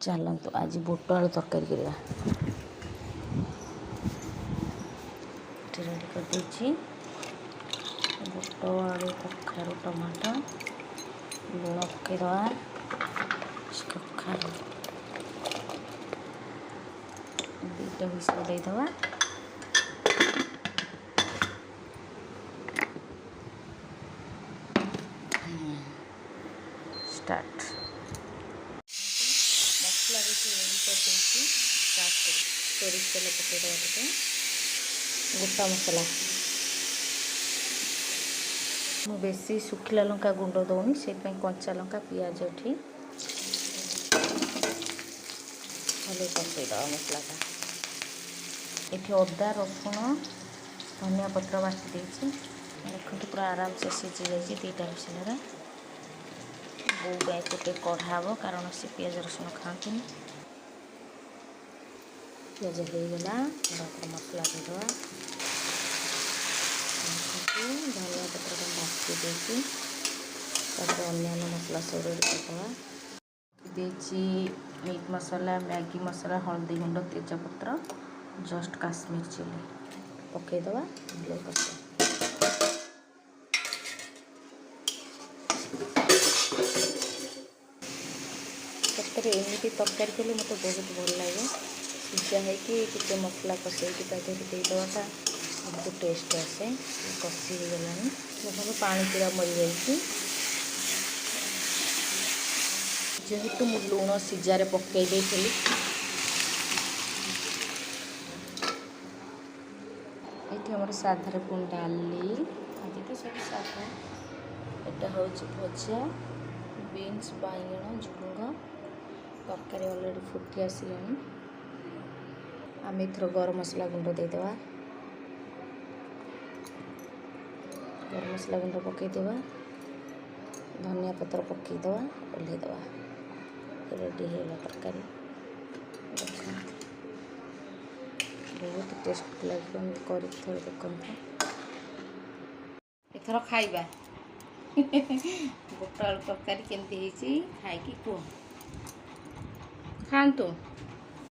चलतु आज बुट आलू तरकारी करवा रेडी कर देछि। बुट आलू कखारू टमाटो लुण पकईदवा कखारू दुईटा हुइसल देदवा स्टार्ट मसला भी रेडी कर स्टार्ट कर सोरिष तेल पकईदवा टे गोटा मसला मु बेसी सुखिला लंका गुंड दौनी से कंचा लंका पियाज उठी भले पकईदवा मसलाटा ये अदा रसुण धनिया पत्र बाटी देती देखो पूरा आराम से सीझी जाए दुईटा विषय बो गाय को कढ़ा कारण से पियाज रसुण खाती पियाज होगला मसला देदवा धनिया पत्र बाटी देती अन्य मसला सब रेडी करदे मीट मसला मैगी मसला हल्दी गुंड तेजपत्र जस्ट काश्मीर चिली पकईदवा सतरे एमती तरकारी कले मत बहुत भल लगे सीझा होती मसला कषे देदेवाटा बहुत टेस्ट आसे कषि हो गला देखो पानी पूरा मरी जाइए जेहेतु मु लुण सीझार पकई देली ये साधार पुणी डाली आज तो सब साधा यहाँ हूँ भजा बीन्स बाइगण झुड़ंग तरकारी अलरेडी फुटी आसला आम एथर गरम मसला गुंड देदेवा गरम मसला गुंड पकईदेवा धनिया पत्र पकईदेवा ओल्लैदेवा रेडी होगा तरकारी बहुत टेस्ट लगे कर देखते एथर खाइबा बुट आलू तरकारी केमती खाई कह खातु।